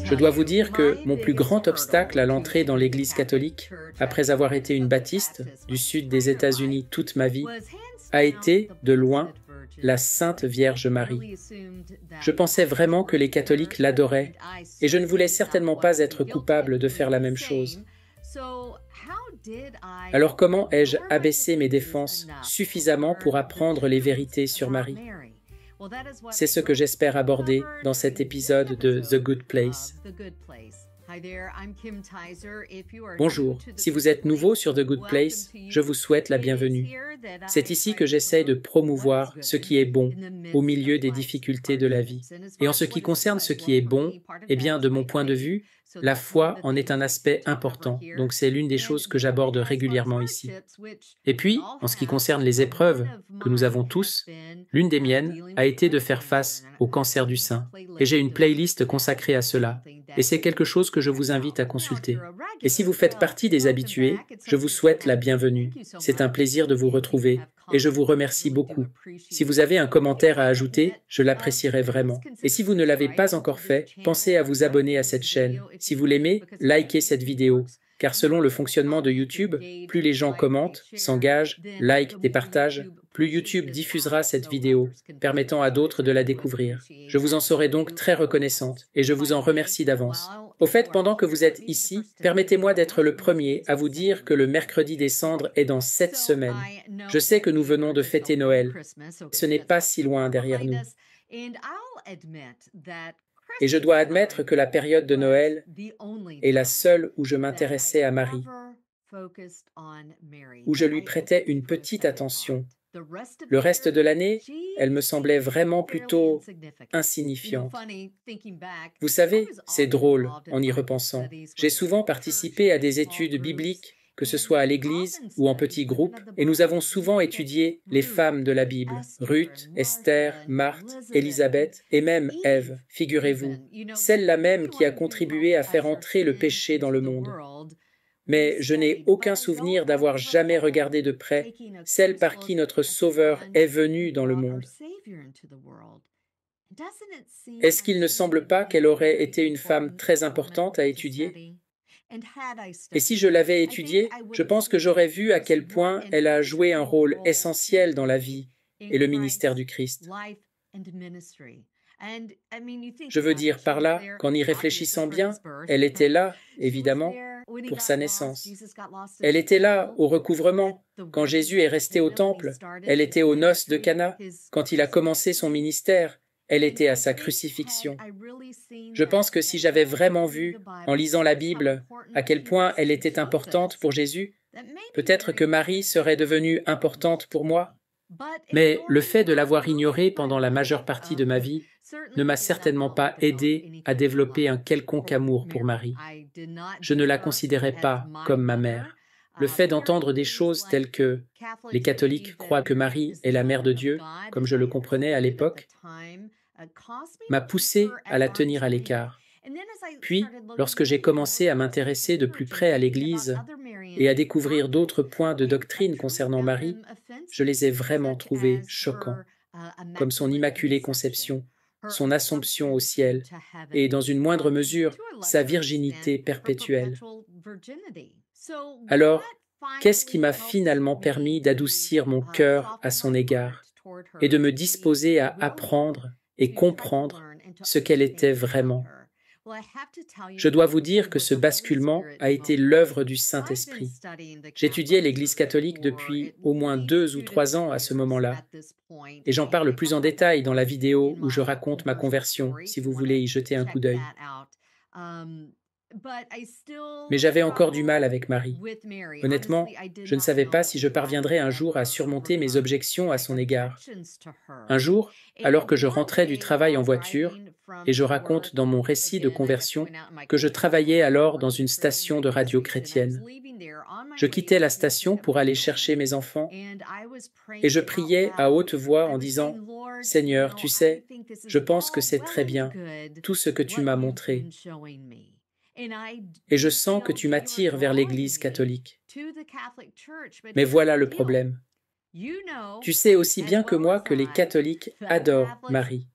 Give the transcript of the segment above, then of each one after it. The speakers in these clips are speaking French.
Je dois vous dire que mon plus grand obstacle à l'entrée dans l'Église catholique, après avoir été une baptiste du sud des États-Unis toute ma vie, a été, de loin, la Sainte Vierge Marie. Je pensais vraiment que les catholiques l'adoraient, et je ne voulais certainement pas être coupable de faire la même chose. Alors comment ai-je abaissé mes défenses suffisamment pour apprendre les vérités sur Marie? C'est ce que j'espère aborder dans cet épisode de The Good Place. Bonjour, si vous êtes nouveau sur The Good Place, je vous souhaite la bienvenue. C'est ici que j'essaie de promouvoir ce qui est bon au milieu des difficultés de la vie. Et en ce qui concerne ce qui est bon, eh bien, de mon point de vue, la foi en est un aspect important, donc c'est l'une des choses que j'aborde régulièrement ici. Et puis, en ce qui concerne les épreuves que nous avons tous, l'une des miennes a été de faire face au cancer du sein. Et j'ai une playlist consacrée à cela. Et c'est quelque chose que je vous invite à consulter. Et si vous faites partie des habitués, je vous souhaite la bienvenue. C'est un plaisir de vous retrouver. Et je vous remercie beaucoup. Si vous avez un commentaire à ajouter, je l'apprécierai vraiment. Et si vous ne l'avez pas encore fait, pensez à vous abonner à cette chaîne. Si vous l'aimez, likez cette vidéo. Car selon le fonctionnement de YouTube, plus les gens commentent, s'engagent, likent et partagent, plus YouTube diffusera cette vidéo, permettant à d'autres de la découvrir. Je vous en serai donc très reconnaissante, et je vous en remercie d'avance. Au fait, pendant que vous êtes ici, permettez-moi d'être le premier à vous dire que le mercredi des cendres est dans 7 semaines. Je sais que nous venons de fêter Noël. Ce n'est pas si loin derrière nous. Et je dois admettre que la période de Noël est la seule où je m'intéressais à Marie, où je lui prêtais une petite attention. Le reste de l'année, elle me semblait vraiment plutôt insignifiante. Vous savez, c'est drôle en y repensant. J'ai souvent participé à des études bibliques, que ce soit à l'église ou en petits groupes, et nous avons souvent étudié les femmes de la Bible, Ruth, Esther, Marthe, Élisabeth et même Ève, figurez-vous, celle-là même qui a contribué à faire entrer le péché dans le monde. Mais je n'ai aucun souvenir d'avoir jamais regardé de près celle par qui notre Sauveur est venu dans le monde. Est-ce qu'il ne semble pas qu'elle aurait été une femme très importante à étudier? Et si je l'avais étudiée, je pense que j'aurais vu à quel point elle a joué un rôle essentiel dans la vie et le ministère du Christ. Je veux dire par là qu'en y réfléchissant bien, elle était là, évidemment, pour sa naissance. Elle était là au recouvrement, quand Jésus est resté au temple. Elle était aux noces de Cana, quand il a commencé son ministère. Elle était à sa crucifixion. Je pense que si j'avais vraiment vu, en lisant la Bible, à quel point elle était importante pour Jésus, peut-être que Marie serait devenue importante pour moi. Mais le fait de l'avoir ignorée pendant la majeure partie de ma vie ne m'a certainement pas aidé à développer un quelconque amour pour Marie. Je ne la considérais pas comme ma mère. Le fait d'entendre des choses telles que les catholiques croient que Marie est la mère de Dieu, comme je le comprenais à l'époque, m'a poussé à la tenir à l'écart. Puis, lorsque j'ai commencé à m'intéresser de plus près à l'Église et à découvrir d'autres points de doctrine concernant Marie, je les ai vraiment trouvés choquants, comme son immaculée conception, son assomption au ciel et, dans une moindre mesure, sa virginité perpétuelle. Alors, qu'est-ce qui m'a finalement permis d'adoucir mon cœur à son égard et de me disposer à apprendre et comprendre ce qu'elle était vraiment? Je dois vous dire que ce basculement a été l'œuvre du Saint-Esprit. J'étudiais l'Église catholique depuis au moins 2 ou 3 ans à ce moment-là, et j'en parle plus en détail dans la vidéo où je raconte ma conversion, si vous voulez y jeter un coup d'œil. Mais j'avais encore du mal avec Marie. Honnêtement, je ne savais pas si je parviendrais un jour à surmonter mes objections à son égard. Un jour, alors que je rentrais du travail en voiture, et je raconte dans mon récit de conversion que je travaillais alors dans une station de radio chrétienne. Je quittais la station pour aller chercher mes enfants, et je priais à haute voix en disant « Seigneur, tu sais, je pense que c'est très bien, tout ce que tu m'as montré. Et je sens que tu m'attires vers l'Église catholique. Mais voilà le problème. Tu sais aussi bien que moi que les catholiques adorent Marie.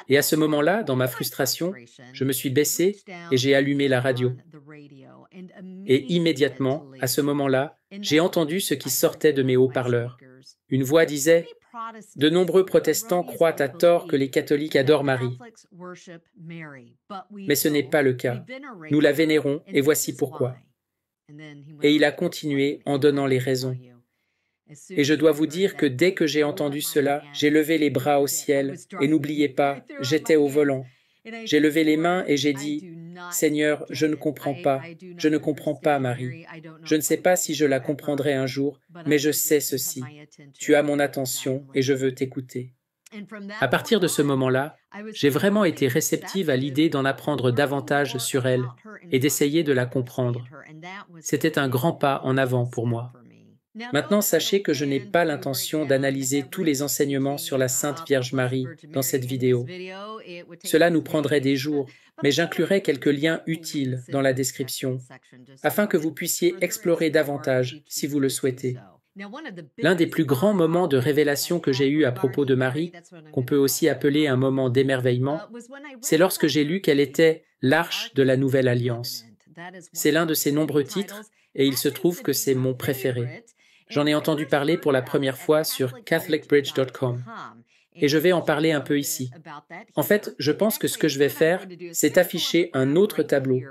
Et à ce moment-là, dans ma frustration, je me suis baissé et j'ai allumé la radio. Et immédiatement, à ce moment-là, j'ai entendu ce qui sortait de mes haut-parleurs. Une voix disait « De nombreux protestants croient à tort que les catholiques adorent Marie. Mais ce n'est pas le cas. Nous la vénérons et voici pourquoi. » Et il a continué en donnant les raisons. Et je dois vous dire que dès que j'ai entendu cela, j'ai levé les bras au ciel et n'oubliez pas, j'étais au volant. J'ai levé les mains et j'ai dit « Seigneur, je ne comprends pas Marie. Je ne sais pas si je la comprendrai un jour, mais je sais ceci. Tu as mon attention et je veux t'écouter. » À partir de ce moment-là, j'ai vraiment été réceptive à l'idée d'en apprendre davantage sur elle et d'essayer de la comprendre. C'était un grand pas en avant pour moi. Maintenant, sachez que je n'ai pas l'intention d'analyser tous les enseignements sur la Sainte Vierge Marie dans cette vidéo. Cela nous prendrait des jours, mais j'inclurai quelques liens utiles dans la description, afin que vous puissiez explorer davantage si vous le souhaitez. L'un des plus grands moments de révélation que j'ai eu à propos de Marie, qu'on peut aussi appeler un moment d'émerveillement, c'est lorsque j'ai lu qu'elle était l'Arche de la Nouvelle Alliance. C'est l'un de ses nombreux titres, et il se trouve que c'est mon préféré. J'en ai entendu parler pour la première fois sur catholicbridge.com et je vais en parler un peu ici. En fait, je pense que ce que je vais faire, c'est afficher un autre tableau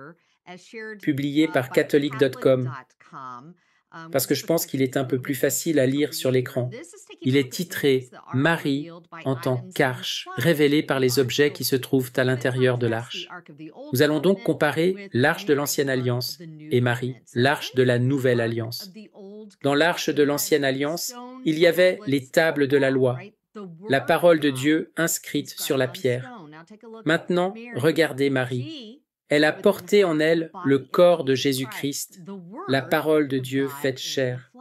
publié par catholic.com parce que je pense qu'il est un peu plus facile à lire sur l'écran. Il est titré « Marie en tant qu'arche, révélée par les objets qui se trouvent à l'intérieur de l'arche ». Nous allons donc comparer l'arche de l'Ancienne Alliance et Marie, l'arche de la Nouvelle Alliance. Dans l'arche de l'Ancienne Alliance, il y avait les tables de la loi, la parole de Dieu inscrite sur la pierre. Maintenant, regardez Marie. Elle a porté en elle le corps de Jésus-Christ, la parole de Dieu faite chair.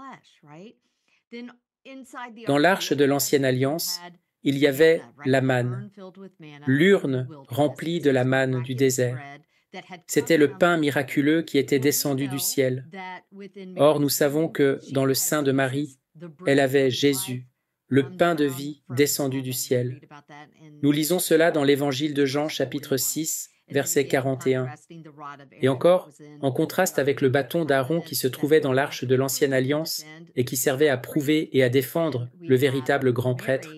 Dans l'arche de l'Ancienne Alliance, il y avait la manne, l'urne remplie de la manne du désert. C'était le pain miraculeux qui était descendu du ciel. Or, nous savons que, dans le sein de Marie, elle avait Jésus, le pain de vie descendu du ciel. Nous lisons cela dans l'Évangile de Jean, chapitre 6, verset 41. Et encore, en contraste avec le bâton d'Aaron qui se trouvait dans l'arche de l'Ancienne Alliance et qui servait à prouver et à défendre le véritable grand prêtre,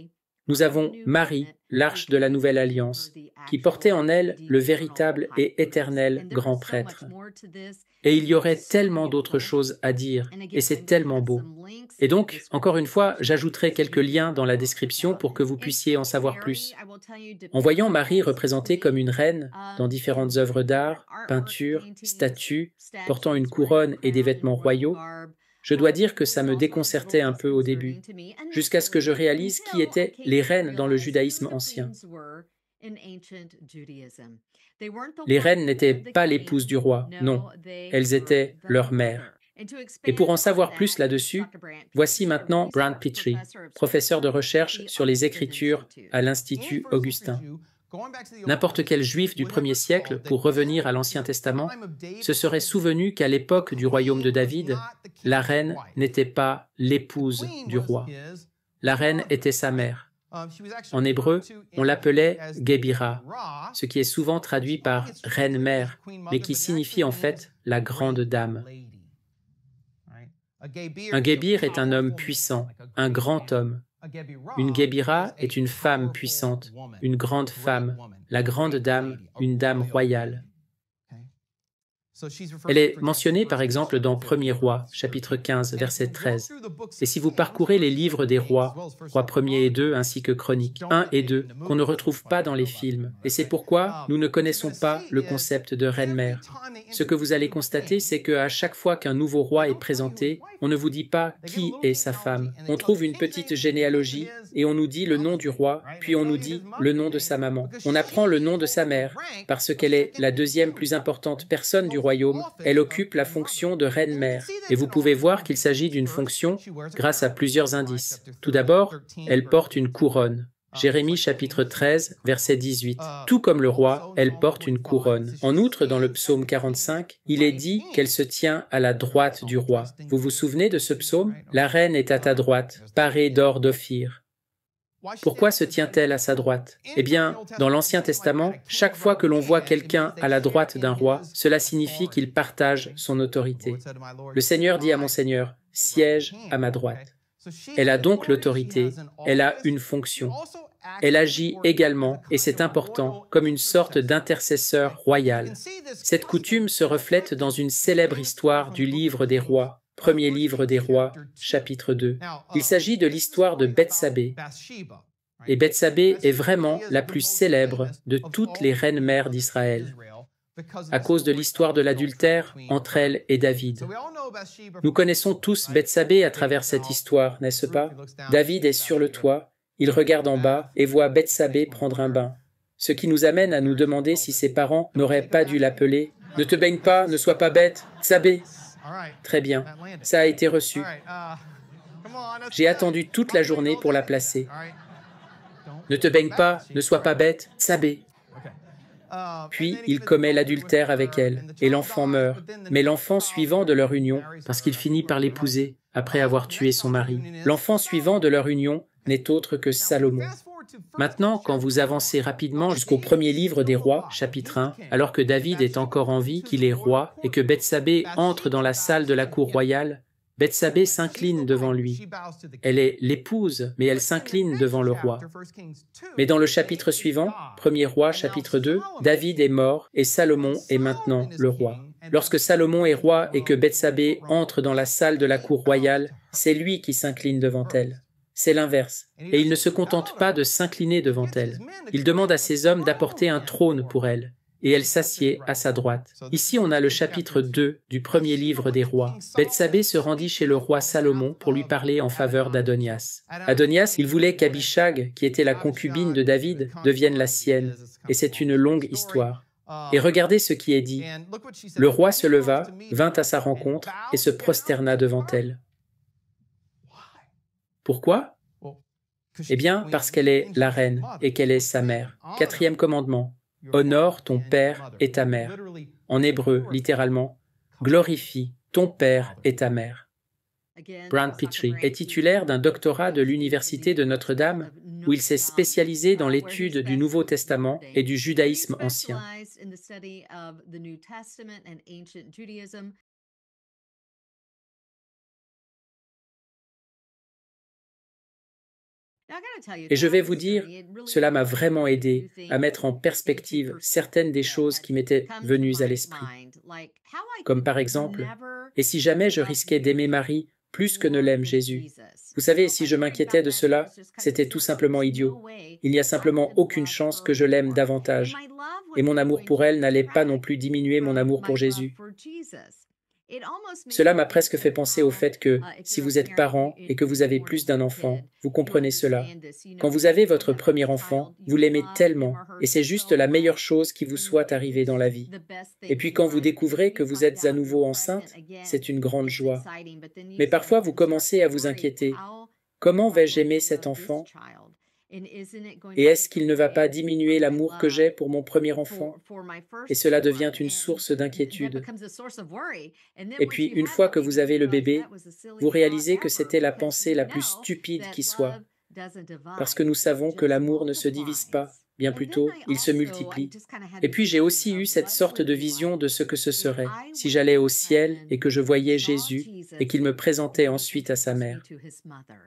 nous avons Marie, l'arche de la Nouvelle Alliance, qui portait en elle le véritable et éternel grand prêtre. Et il y aurait tellement d'autres choses à dire, et c'est tellement beau. Et donc, encore une fois, j'ajouterai quelques liens dans la description pour que vous puissiez en savoir plus. En voyant Marie représentée comme une reine dans différentes œuvres d'art, peintures, statues, portant une couronne et des vêtements royaux, je dois dire que ça me déconcertait un peu au début, jusqu'à ce que je réalise qui étaient les reines dans le judaïsme ancien. Les reines n'étaient pas l'épouse du roi, non, elles étaient leur mère. Et pour en savoir plus là-dessus, voici maintenant Brant Pitre, professeur de recherche sur les Écritures à l'Institut Augustin. N'importe quel juif du 1er siècle, pour revenir à l'Ancien Testament, se serait souvenu qu'à l'époque du royaume de David, la reine n'était pas l'épouse du roi. La reine était sa mère. En hébreu, on l'appelait Gebira, ce qui est souvent traduit par « reine-mère », mais qui signifie en fait « la grande dame ». Un Gébir est un homme puissant, un grand homme. Une Gebira est une femme puissante, une grande femme, la grande dame, une dame royale. Elle est mentionnée par exemple dans 1er Roi, chapitre 15, verset 13. Et si vous parcourez les livres des rois, Rois 1er et 2 ainsi que Chroniques 1 et 2, qu'on ne retrouve pas dans les films. Et c'est pourquoi nous ne connaissons pas le concept de reine-mère. Ce que vous allez constater, c'est qu'à chaque fois qu'un nouveau roi est présenté, on ne vous dit pas qui est sa femme. On trouve une petite généalogie et on nous dit le nom du roi, puis on nous dit le nom de sa maman. On apprend le nom de sa mère, parce qu'elle est la deuxième plus importante personne du royaume, elle occupe la fonction de reine-mère. Et vous pouvez voir qu'il s'agit d'une fonction grâce à plusieurs indices. Tout d'abord, elle porte une couronne. Jérémie chapitre 13, verset 18. Tout comme le roi, elle porte une couronne. En outre, dans le psaume 45, il est dit qu'elle se tient à la droite du roi. Vous vous souvenez de ce psaume? La reine est à ta droite, parée d'or d'Ophir. Pourquoi se tient-elle à sa droite? Eh bien, dans l'Ancien Testament, chaque fois que l'on voit quelqu'un à la droite d'un roi, cela signifie qu'il partage son autorité. Le Seigneur dit à mon Seigneur, « Siège à ma droite ». Elle a donc l'autorité, elle a une fonction. Elle agit également, et c'est important, comme une sorte d'intercesseur royal. Cette coutume se reflète dans une célèbre histoire du livre des rois, premier livre des rois, chapitre 2. Il s'agit de l'histoire de Bethsabée. Et Bethsabée est vraiment la plus célèbre de toutes les reines-mères d'Israël, à cause de l'histoire de l'adultère entre elle et David. Nous connaissons tous Bethsabée à travers cette histoire, n'est-ce pas? David est sur le toit, il regarde en bas et voit Bethsabée prendre un bain, ce qui nous amène à nous demander si ses parents n'auraient pas dû l'appeler « Ne te baigne pas, ne sois pas bête, Bethsabée !» Très bien, ça a été reçu. J'ai attendu toute la journée pour la placer. « Ne te baigne pas, ne sois pas bête, Bethsabée !» Puis il commet l'adultère avec elle, et l'enfant meurt. Mais l'enfant suivant de leur union, parce qu'il finit par l'épouser après avoir tué son mari, l'enfant suivant de leur union n'est autre que Salomon. Maintenant, quand vous avancez rapidement jusqu'au premier livre des rois, chapitre 1, alors que David est encore en vie, qu'il est roi, et que Bethsabée entre dans la salle de la cour royale, Bethsabée s'incline devant lui. Elle est l'épouse, mais elle s'incline devant le roi. Mais dans le chapitre suivant, premier roi, chapitre 2, David est mort et Salomon est maintenant le roi. Lorsque Salomon est roi et que Bethsabée entre dans la salle de la cour royale, c'est lui qui s'incline devant elle. C'est l'inverse. Et il ne se contente pas de s'incliner devant elle. Il demande à ses hommes d'apporter un trône pour elle. Et elle s'assied à sa droite. Ici, on a le chapitre 2 du premier livre des rois. Bethsabée se rendit chez le roi Salomon pour lui parler en faveur d'Adonias. Adonias, il voulait qu'Abishag, qui était la concubine de David, devienne la sienne. Et c'est une longue histoire. Et regardez ce qui est dit. Le roi se leva, vint à sa rencontre et se prosterna devant elle. Pourquoi? Eh bien, parce qu'elle est la reine et qu'elle est sa mère. Quatrième commandement. Honore ton père et ta mère. En hébreu, littéralement, glorifie ton père et ta mère. Brian Petrie est titulaire d'un doctorat de l'Université de Notre-Dame où il s'est spécialisé dans l'étude du Nouveau Testament et du judaïsme ancien. Et je vais vous dire, cela m'a vraiment aidé à mettre en perspective certaines des choses qui m'étaient venues à l'esprit. Comme par exemple, et si jamais je risquais d'aimer Marie plus que ne l'aime Jésus? Vous savez, si je m'inquiétais de cela, c'était tout simplement idiot. Il n'y a simplement aucune chance que je l'aime davantage. Et mon amour pour elle n'allait pas non plus diminuer mon amour pour Jésus. Cela m'a presque fait penser au fait que, si vous êtes parent et que vous avez plus d'un enfant, vous comprenez cela. Quand vous avez votre premier enfant, vous l'aimez tellement, et c'est juste la meilleure chose qui vous soit arrivée dans la vie. Et puis quand vous découvrez que vous êtes à nouveau enceinte, c'est une grande joie. Mais parfois vous commencez à vous inquiéter. Comment vais-je aimer cet enfant? Et est-ce qu'il ne va pas diminuer l'amour que j'ai pour mon premier enfant? Et cela devient une source d'inquiétude. Et puis, une fois que vous avez le bébé, vous réalisez que c'était la pensée la plus stupide qui soit. Parce que nous savons que l'amour ne se divise pas, bien plutôt, il se multiplie. Et puis j'ai aussi eu cette sorte de vision de ce que ce serait, si j'allais au ciel et que je voyais Jésus et qu'il me présentait ensuite à sa mère.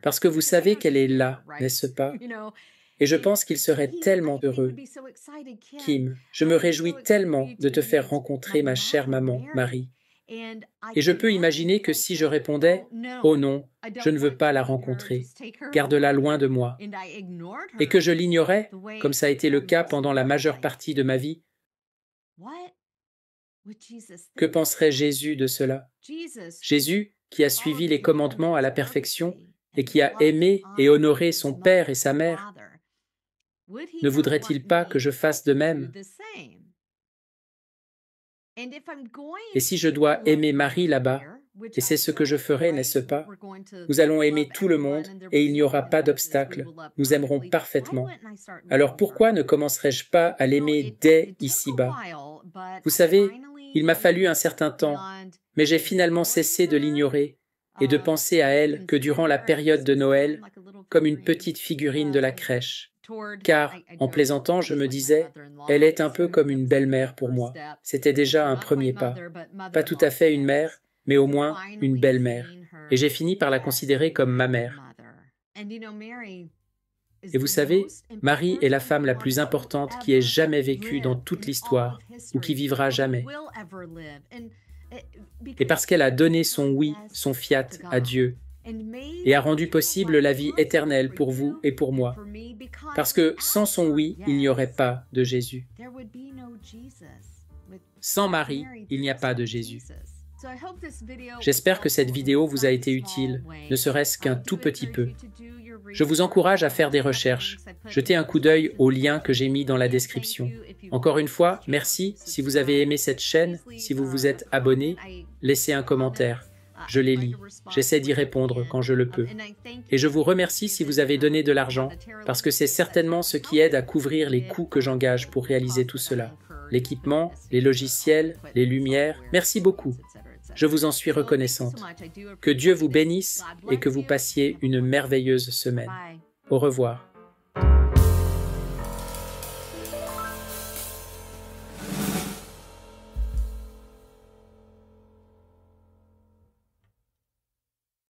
Parce que vous savez qu'elle est là, n'est-ce pas? Et je pense qu'il serait tellement heureux. Kim, je me réjouis tellement de te faire rencontrer ma chère maman, Marie. Et je peux imaginer que si je répondais « Oh non, je ne veux pas la rencontrer, garde-la loin de moi », et que je l'ignorais, comme ça a été le cas pendant la majeure partie de ma vie, que penserait Jésus de cela? Jésus, qui a suivi les commandements à la perfection et qui a aimé et honoré son père et sa mère, ne voudrait-il pas que je fasse de même? Et si je dois aimer Marie là-bas, et c'est ce que je ferai, n'est-ce pas? Nous allons aimer tout le monde et il n'y aura pas d'obstacle. Nous aimerons parfaitement. Alors pourquoi ne commencerais-je pas à l'aimer dès ici-bas? Vous savez, il m'a fallu un certain temps, mais j'ai finalement cessé de l'ignorer et de penser à elle que durant la période de Noël, comme une petite figurine de la crèche. Car, en plaisantant, je me disais, elle est un peu comme une belle-mère pour moi. C'était déjà un premier pas. Pas tout à fait une mère, mais au moins une belle-mère. Et j'ai fini par la considérer comme ma mère. Et vous savez, Marie est la femme la plus importante qui ait jamais vécu dans toute l'histoire, ou qui vivra jamais. Et parce qu'elle a donné son oui, son fiat à Dieu, et a rendu possible la vie éternelle pour vous et pour moi. Parce que sans son oui, il n'y aurait pas de Jésus. Sans Marie, il n'y a pas de Jésus. J'espère que cette vidéo vous a été utile, ne serait-ce qu'un tout petit peu. Je vous encourage à faire des recherches. Jetez un coup d'œil aux liens que j'ai mis dans la description. Encore une fois, merci si vous avez aimé cette chaîne, si vous vous êtes abonné, laissez un commentaire. Je les lis. J'essaie d'y répondre quand je le peux. Et je vous remercie si vous avez donné de l'argent, parce que c'est certainement ce qui aide à couvrir les coûts que j'engage pour réaliser tout cela. L'équipement, les logiciels, les lumières, merci beaucoup. Je vous en suis reconnaissante. Que Dieu vous bénisse et que vous passiez une merveilleuse semaine. Au revoir.